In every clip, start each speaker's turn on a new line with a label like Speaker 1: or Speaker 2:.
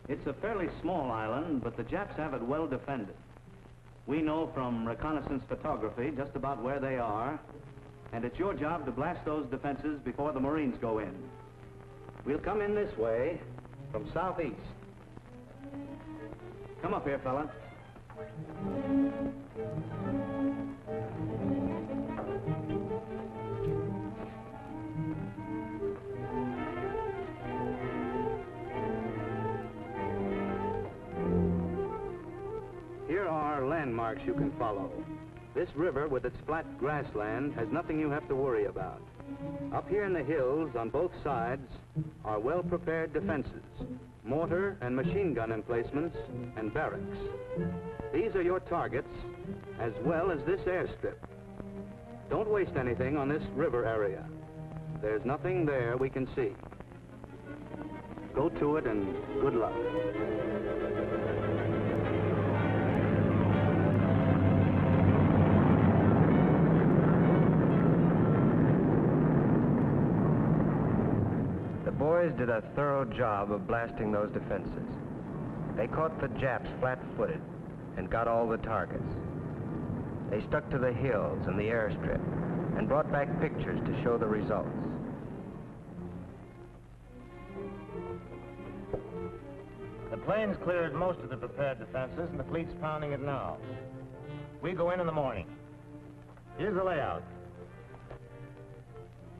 Speaker 1: It's a fairly small island, but the Japs have it well defended. We know from reconnaissance photography just about where they are, and it's your job to blast those defenses before the Marines go in. We'll come in this way, from southeast. Come up here, fella. Here are landmarks you can follow. This river, with its flat grassland, has nothing you have to worry about. Up here in the hills, on both sides, are well-prepared defenses, mortar and machine gun emplacements, and barracks. These are your targets, as well as this airstrip. Don't waste anything on this river area. There's nothing there we can see. Go to it, and good luck.
Speaker 2: The boys did a thorough job of blasting those defenses. They caught the Japs flat-footed and got all the targets. They stuck to the hills and the airstrip and brought back pictures to show the results.
Speaker 3: The planes cleared most of the prepared defenses, and the fleet's pounding it now. We go in the morning. Here's the layout.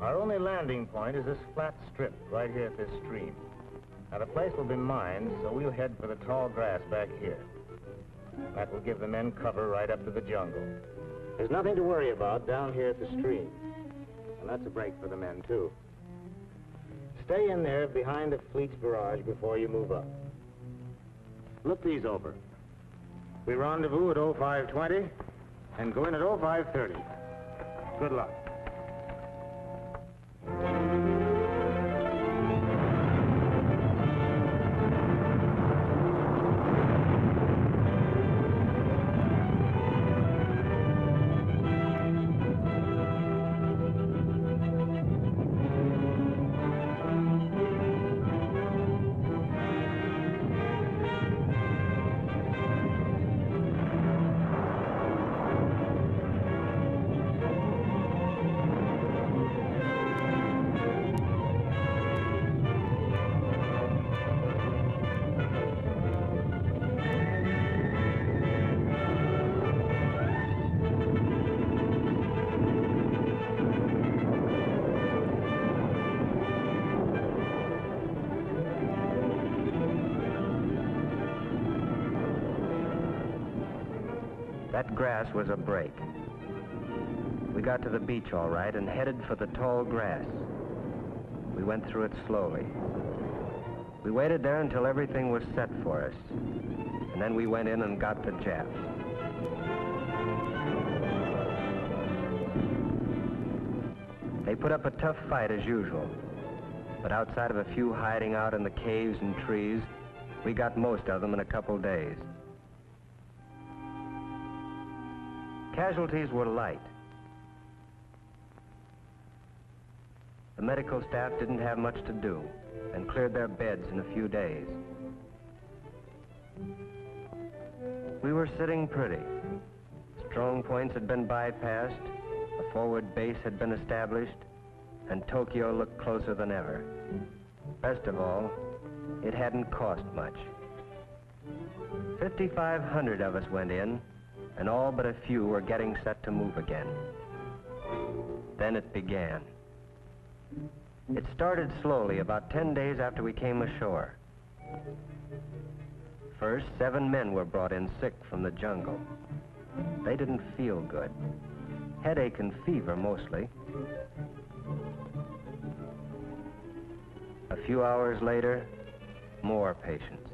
Speaker 3: Our only landing point is this flat strip right here at this stream. Now, the place will be mined, so we'll head for the tall grass back here. That will give the men cover right up to the jungle. There's nothing to worry about down here at the stream. And that's a break for the men, too. Stay in there behind the fleet's barrage before you move up. Look these over. We rendezvous at 0520 and go in at 0530. Good luck.
Speaker 2: That grass was a break. We got to the beach all right and headed for the tall grass. We went through it slowly. We waited there until everything was set for us. And then we went in and got the Japs. They put up a tough fight as usual. But outside of a few hiding out in the caves and trees, we got most of them in a couple days. Casualties were light. The medical staff didn't have much to do and cleared their beds in a few days. We were sitting pretty. Strong points had been bypassed, a forward base had been established, and Tokyo looked closer than ever. Best of all, it hadn't cost much. 5,500 of us went in, and all but a few were getting set to move again. Then it began. It started slowly about 10 days after we came ashore. First, 7 men were brought in sick from the jungle. They didn't feel good. Headache and fever mostly. A few hours later, more patients.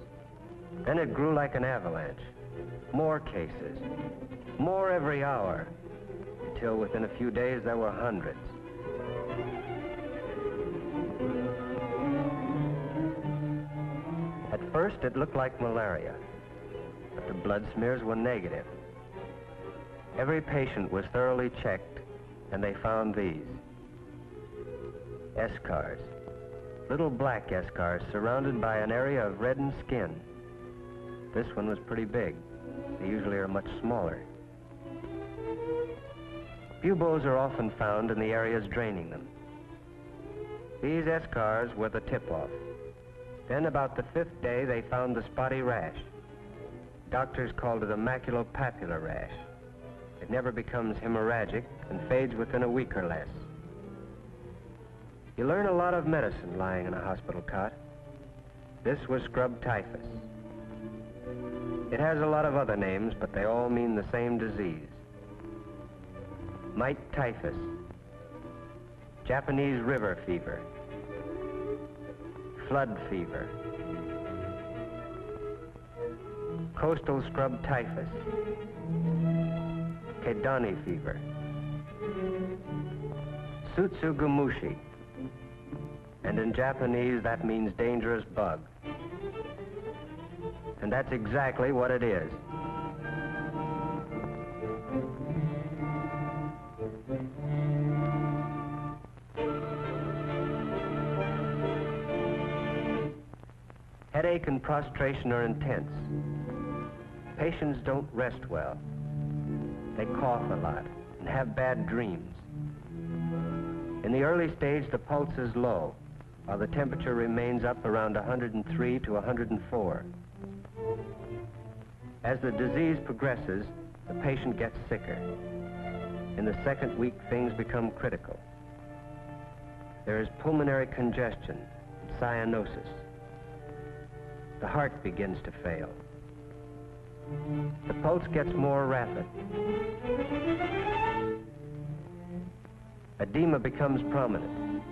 Speaker 2: Then it grew like an avalanche. More cases, more every hour, until within a few days there were hundreds. first, it looked like malaria, but the blood smears were negative. Every patient was thoroughly checked, and they found these. Escars. Little black escars surrounded by an area of reddened skin. This one was pretty big. They usually are much smaller. Buboes are often found in the areas draining them. These escars were the tip-off. Then about the 5th day, they found the spotty rash. Doctors called it a maculopapular rash. It never becomes hemorrhagic and fades within a week or less. You learn a lot of medicine lying in a hospital cot. This was scrub typhus. It has a lot of other names, but they all mean the same disease. Mite typhus, Japanese river fever, flood fever, coastal scrub typhus, Kedani fever, Tsutsugamushi, and in Japanese that means dangerous bug. And that's exactly what it is. Headache and prostration are intense. Patients don't rest well. They cough a lot and have bad dreams. In the early stage, the pulse is low, while the temperature remains up around 103 to 104. As the disease progresses, the patient gets sicker. In the 2nd week, things become critical. There is pulmonary congestion, cyanosis. The heart begins to fail. The pulse gets more rapid. Edema becomes prominent.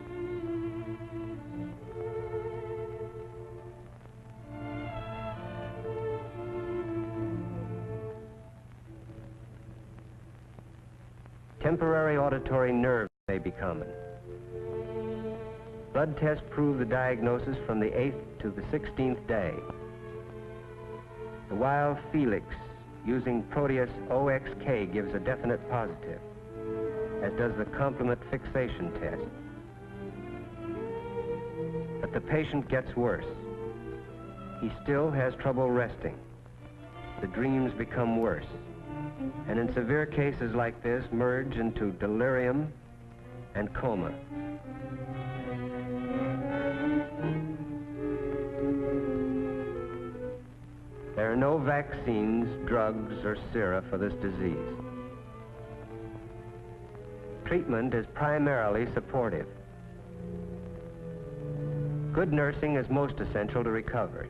Speaker 2: Temporary auditory nerves may be common. Blood tests prove the diagnosis from the 8th to the 16th day. The wild Felix using Proteus OXK gives a definite positive, as does the complement fixation test. But the patient gets worse. He still has trouble resting. The dreams become worse, and in severe cases like this, merge into delirium and coma. There are no vaccines, drugs, or sera for this disease. Treatment is primarily supportive. Good nursing is most essential to recovery.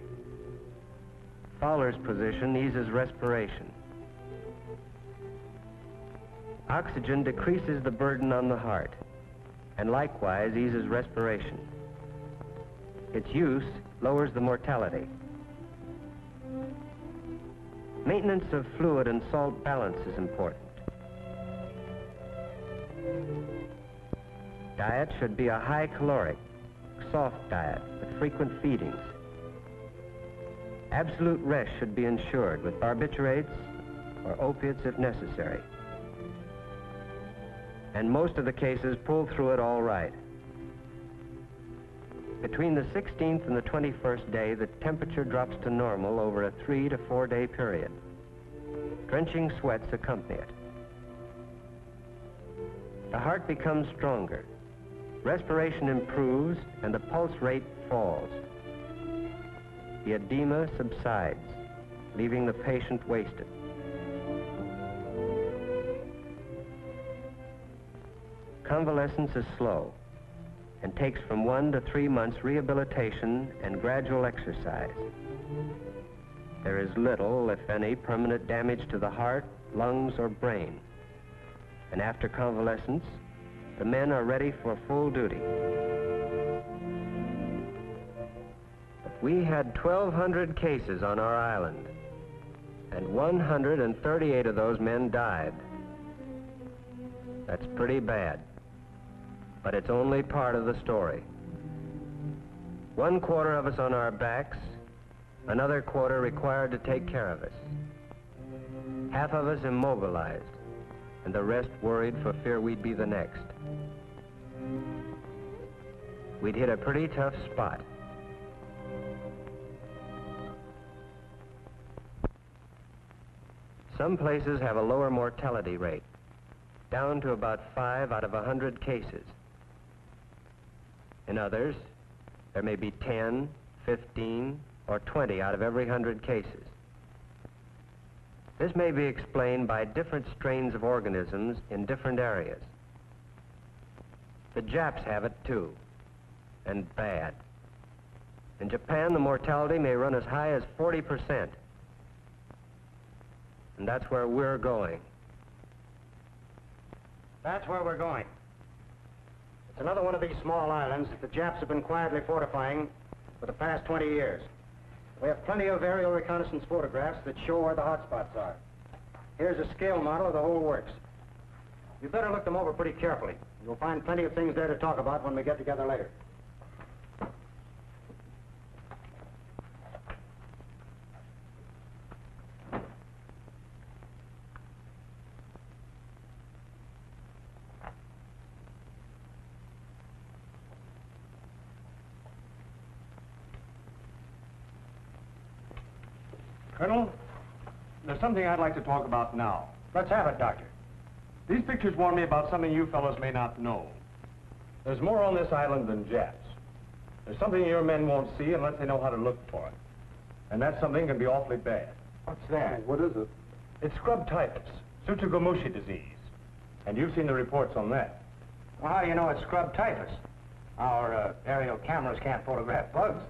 Speaker 2: Fowler's position eases respiration. Oxygen decreases the burden on the heart and likewise eases respiration. Its use lowers the mortality. Maintenance of fluid and salt balance is important. Diet should be a high-caloric, soft diet with frequent feedings. Absolute rest should be ensured with barbiturates or opiates if necessary. And most of the cases pull through it all right. Between the 16th and the 21st day, the temperature drops to normal over a 3 to 4 day period. Drenching sweats accompany it. The heart becomes stronger. Respiration improves and the pulse rate falls. The edema subsides, leaving the patient wasted. Convalescence is slow and takes from 1 to 3 months rehabilitation and gradual exercise. There is little, if any, permanent damage to the heart, lungs, or brain. And after convalescence, the men are ready for full duty. But we had 1,200 cases on our island, and 138 of those men died. That's pretty bad. But it's only part of the story. 1/4 of us on our backs, Another quarter required to take care of us. Half of us immobilized, and the rest worried for fear we'd be the next. We'd hit a pretty tough spot. Some places have a lower mortality rate, down to about 5 out of 100 cases. In others, there may be 10, 15, or 20 out of every 100 cases. This may be explained by different strains of organisms in different areas. The Japs have it too, and bad. In Japan, the mortality may run as high as 40%. And that's where we're going.
Speaker 4: That's where we're going. It's another one of these small islands that the Japs have been quietly fortifying for the past 20 years. We have plenty of aerial reconnaissance photographs that show where the hot spots are. Here's a scale model of the whole works. You better look them over pretty carefully. You'll find plenty of things there to talk about when we get together later.
Speaker 5: Colonel, there's something I'd like to talk about now.
Speaker 4: Let's have it, Doctor.
Speaker 5: These pictures warn me about something you fellows may not know. There's more on this island than Japs. There's something your men won't see unless they know how to look for it. And that something can be awfully bad.
Speaker 4: What's that?
Speaker 5: What is it? It's scrub typhus, Tsutsugamushi disease. And you've seen the reports on that.
Speaker 4: Well, how do you know it's scrub typhus? Our aerial cameras can't photograph bugs.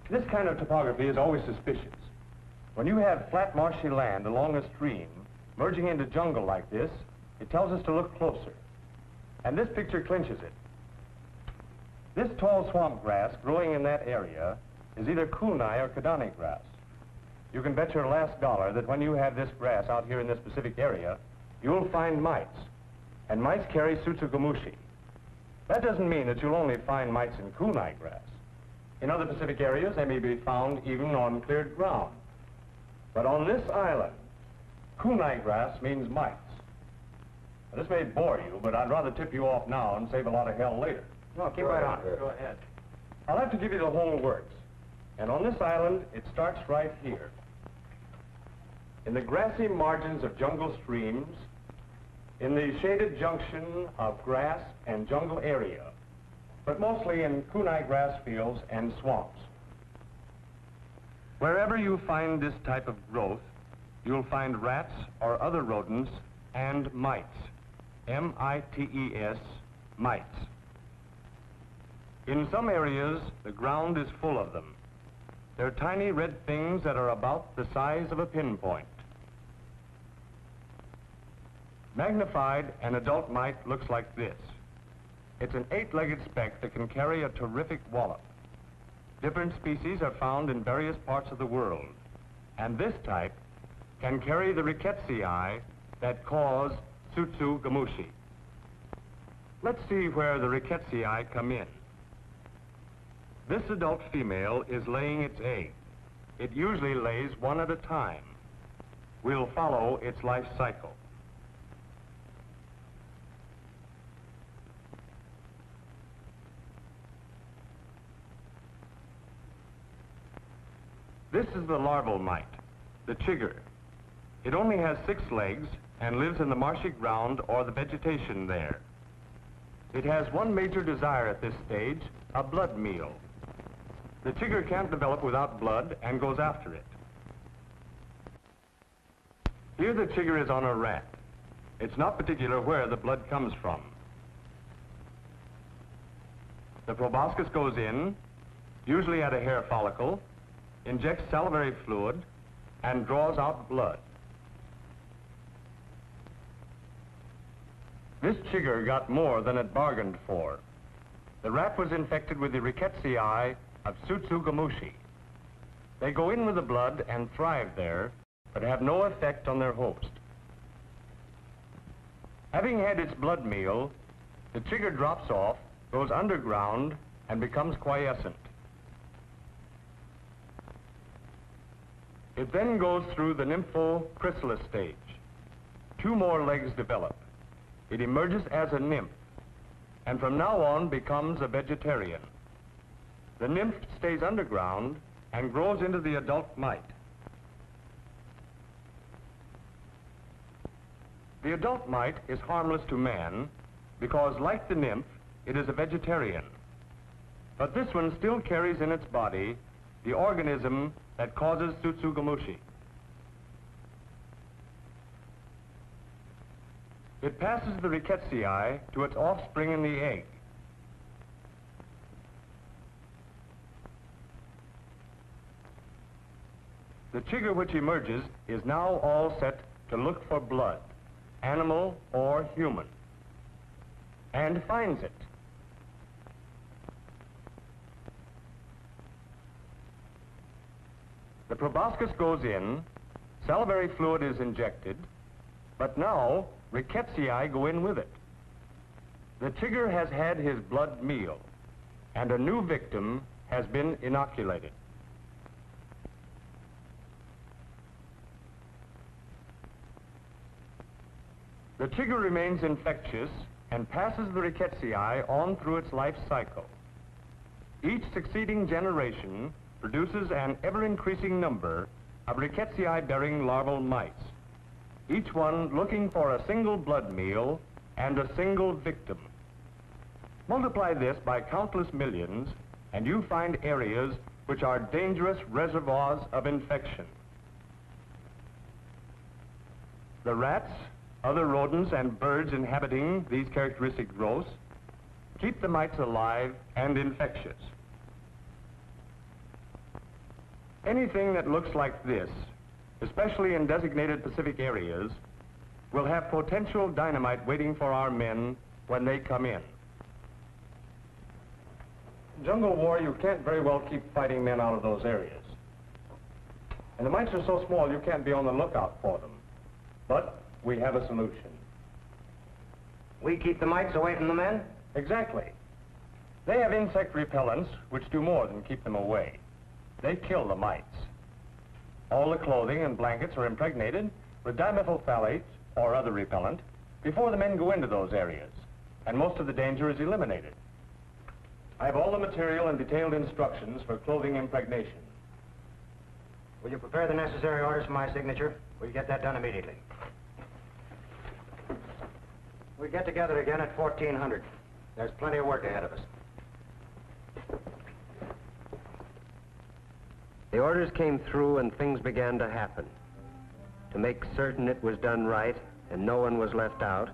Speaker 5: This kind of topography is always suspicious. When you have flat marshy land along a stream, merging into jungle like this, it tells us to look closer. And this picture clinches it. This tall swamp grass growing in that area is either kunai or kadani grass. You can bet your last dollar that when you have this grass out here in this specific area, you'll find mites. And mites carry Tsutsugamushi. That doesn't mean that you'll only find mites in kunai grass. In other Pacific areas, they may be found even on cleared ground. But on this island, kunai grass means mites. Now, this may bore you, but I'd rather tip you off now and save a lot of hell later.
Speaker 4: No, keep right on.
Speaker 5: Go ahead. I'll have to give you the whole works. And on this island, it starts right here. In the grassy margins of jungle streams, in the shaded junction of grass and jungle area, but mostly in kunai grass fields and swamps. Wherever you find this type of growth, you'll find rats or other rodents and mites. M-I-T-E-S, mites. In some areas, the ground is full of them. They're tiny red things that are about the size of a pinpoint. Magnified, an adult mite looks like this. It's an 8-legged speck that can carry a terrific wallop. Different species are found in various parts of the world, and this type can carry the rickettsia that cause Tsutsugamushi. Let's see where the rickettsia come in. This adult female is laying its egg. It usually lays one at a time. We'll follow its life cycle. This is the larval mite, the chigger. It only has 6 legs and lives in the marshy ground or the vegetation there. It has one major desire at this stage, a blood meal. The chigger can't develop without blood and goes after it. Here the chigger is on a rat. It's not particular where the blood comes from. The proboscis goes in, usually at a hair follicle, injects salivary fluid, and draws out blood. This chigger got more than it bargained for. The rat was infected with the rickettsia of Tsutsugamushi. They go in with the blood and thrive there, but have no effect on their host. Having had its blood meal, the chigger drops off, goes underground, and becomes quiescent. It then goes through the nympho-chrysalis stage. 2 more legs develop. It emerges as a nymph, and from now on becomes a vegetarian. The nymph stays underground and grows into the adult mite. The adult mite is harmless to man because, like the nymph, it is a vegetarian. But this one still carries in its body the organism that causes Tsutsugamushi. It passes the rickettsia to its offspring in the egg. The chigger which emerges is now all set to look for blood, animal or human, and finds it. The proboscis goes in, salivary fluid is injected, but now rickettsia go in with it. The chigger has had his blood meal, and a new victim has been inoculated. The chigger remains infectious and passes the rickettsia on through its life cycle. Each succeeding generation produces an ever-increasing number of rickettsia-bearing larval mites, each one looking for a single blood meal and a single victim. Multiply this by countless millions, and you find areas which are dangerous reservoirs of infection. The rats, other rodents, and birds inhabiting these characteristic growths keep the mites alive and infectious. Anything that looks like this, especially in designated Pacific areas, will have potential dynamite waiting for our men when they come in. Jungle war, you can't very well keep fighting men out of those areas. And the mites are so small you can't be on the lookout for them. But we have a solution.
Speaker 4: We keep the mites away from the men?
Speaker 5: Exactly. They have insect repellents which do more than keep them away. They kill the mites. All the clothing and blankets are impregnated with dimethyl phthalate or other repellent before the men go into those areas, and most of the danger is eliminated. I have all the material and detailed instructions for clothing impregnation.
Speaker 4: Will you prepare the necessary orders for my signature? We'll get that done immediately. We get together again at 1400. There's plenty of work ahead of us.
Speaker 2: The orders came through and things began to happen. To make certain it was done right and no one was left out,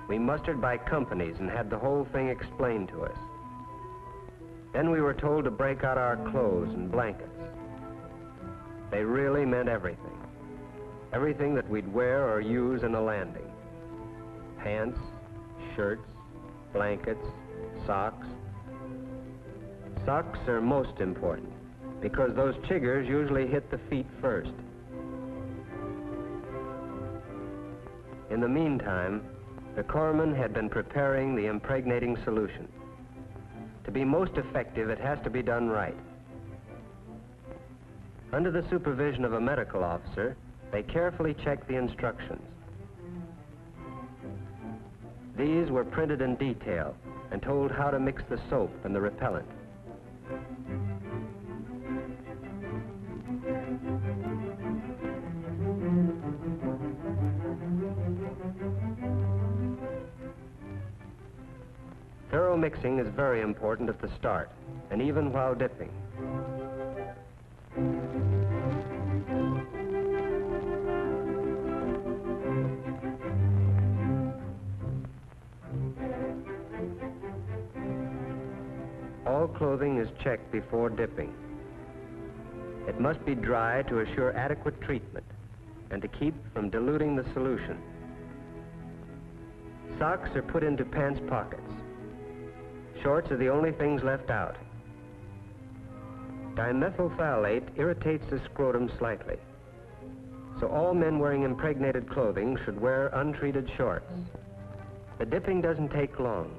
Speaker 2: we mustered by companies and had the whole thing explained to us. Then we were told to break out our clothes and blankets. They really meant everything. Everything that we'd wear or use in a landing. Pants, shirts, blankets, socks. Socks are most important because those chiggers usually hit the feet first. In the meantime, the corpsman had been preparing the impregnating solution. To be most effective, it has to be done right. Under the supervision of a medical officer, they carefully checked the instructions. These were printed in detail and told how to mix the soap and the repellent. Thorough mixing is very important at the start, and even while dipping. All clothing is checked before dipping. It must be dry to assure adequate treatment and to keep from diluting the solution. Socks are put into pants pockets. Shorts are the only things left out. Dimethyl phthalate irritates the scrotum slightly, so all men wearing impregnated clothing should wear untreated shorts. The dipping doesn't take long,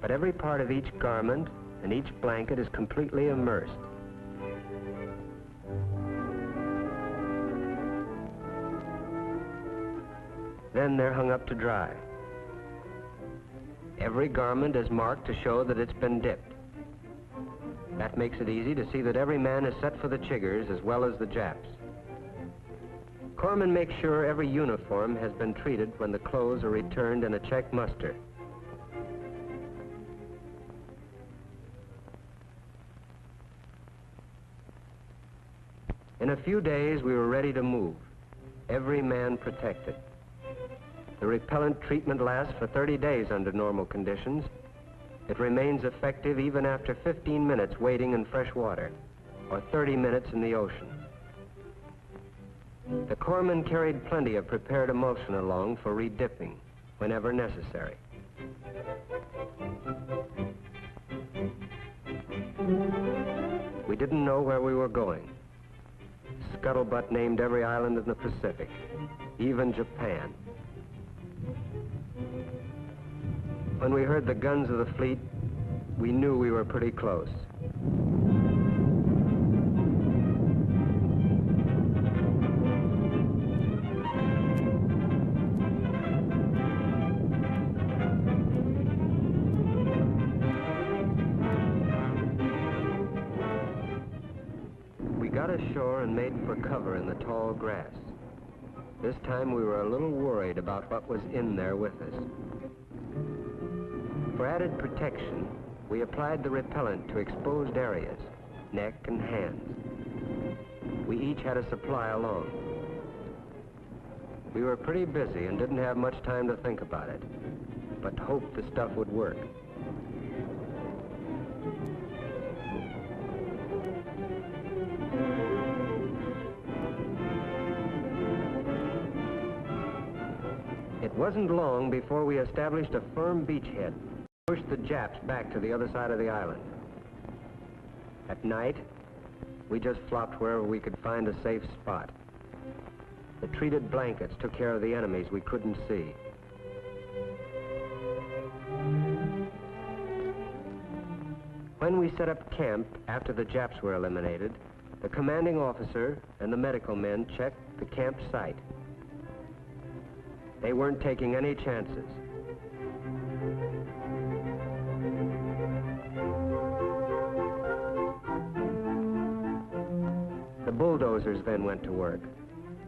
Speaker 2: but every part of each garment and each blanket is completely immersed. Then they're hung up to dry. Every garment is marked to show that it's been dipped. That makes it easy to see that every man is set for the chiggers as well as the Japs. Corpsmen make sure every uniform has been treated when the clothes are returned in a check muster. In a few days, we were ready to move, every man protected. The repellent treatment lasts for 30 days under normal conditions. It remains effective even after 15 minutes wading in fresh water, or 30 minutes in the ocean. The corpsmen carried plenty of prepared emulsion along for redipping whenever necessary. We didn't know where we were going. Scuttlebutt named every island in the Pacific, even Japan. When we heard the guns of the fleet, we knew we were pretty close. We got ashore and made for cover in the tall grass. This time we were a little worried about what was in there with us. For added protection, we applied the repellent to exposed areas, neck and hands. We each had a supply along. We were pretty busy and didn't have much time to think about it, but hoped the stuff would work. It wasn't long before we established a firm beachhead, pushed the Japs back to the other side of the island. At night, we just flopped wherever we could find a safe spot. The treated blankets took care of the enemies we couldn't see. When we set up camp after the Japs were eliminated, the commanding officer and the medical men checked the camp site. They weren't taking any chances. The bulldozers then went to work.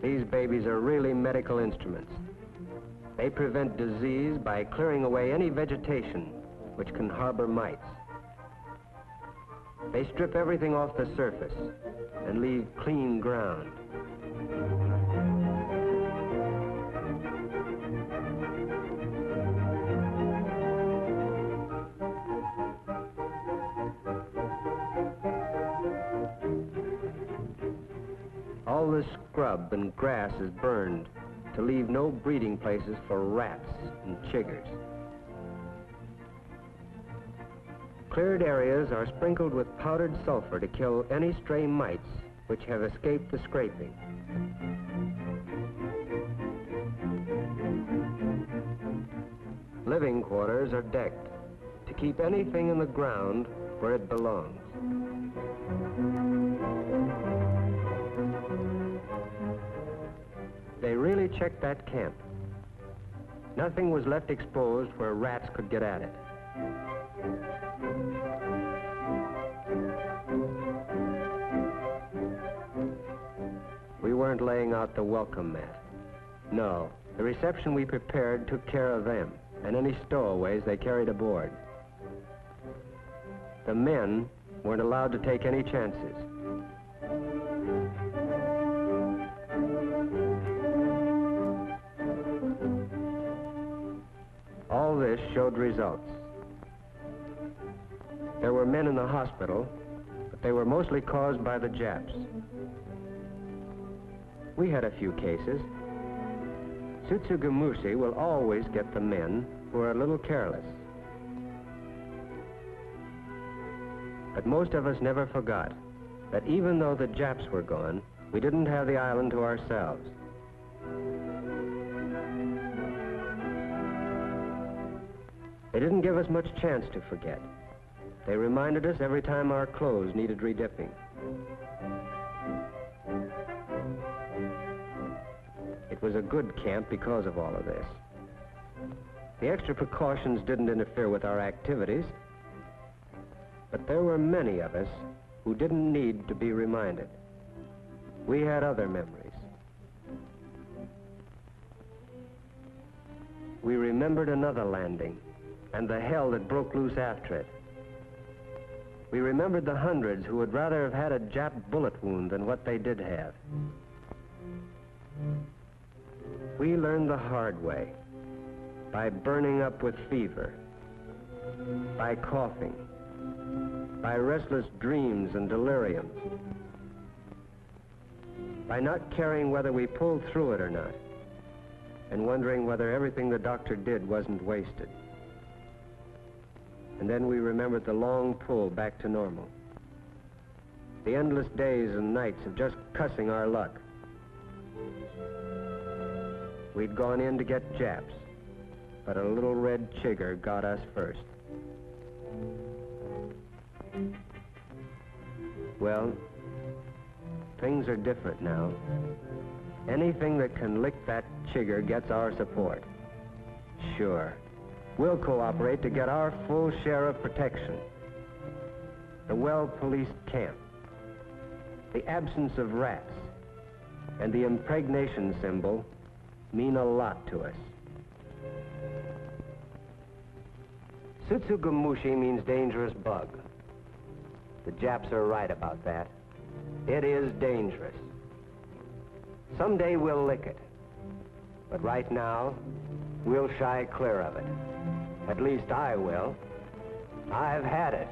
Speaker 2: These babies are really medical instruments. They prevent disease by clearing away any vegetation which can harbor mites. They strip everything off the surface and leave clean ground. All the scrub and grass is burned to leave no breeding places for rats and chiggers. Cleared areas are sprinkled with powdered sulfur to kill any stray mites which have escaped the scraping. Living quarters are decked to keep anything in the ground where it belongs. They really checked that camp. Nothing was left exposed where rats could get at it. We weren't laying out the welcome mat. No, the reception we prepared took care of them and any stowaways they carried aboard. The men weren't allowed to take any chances. All this showed results. There were men in the hospital, but they were mostly caused by the Japs. We had a few cases. Tsutsugamushi will always get the men who are a little careless. But most of us never forgot that even though the Japs were gone, we didn't have the island to ourselves. They didn't give us much chance to forget. They reminded us every time our clothes needed redipping. It was a good camp because of all of this. The extra precautions didn't interfere with our activities, but there were many of us who didn't need to be reminded. We had other memories. We remembered another landing and the hell that broke loose after it. We remembered the hundreds who would rather have had a Jap bullet wound than what they did have. We learned the hard way, by burning up with fever, by coughing, by restless dreams and delirium, by not caring whether we pulled through it or not, and wondering whether everything the doctor did wasn't wasted. And then we remembered the long pull back to normal. The endless days and nights of just cussing our luck. We'd gone in to get Japs, but a little red chigger got us first. Well, things are different now. Anything that can lick that chigger gets our support. Sure, we'll cooperate to get our full share of protection. The well-policed camp, the absence of rats, and the impregnation symbol mean a lot to us. Tsutsugamushi means dangerous bug. The Japs are right about that. It is dangerous. Someday we'll lick it. But right now, we'll shy clear of it. At least I will. I've had it.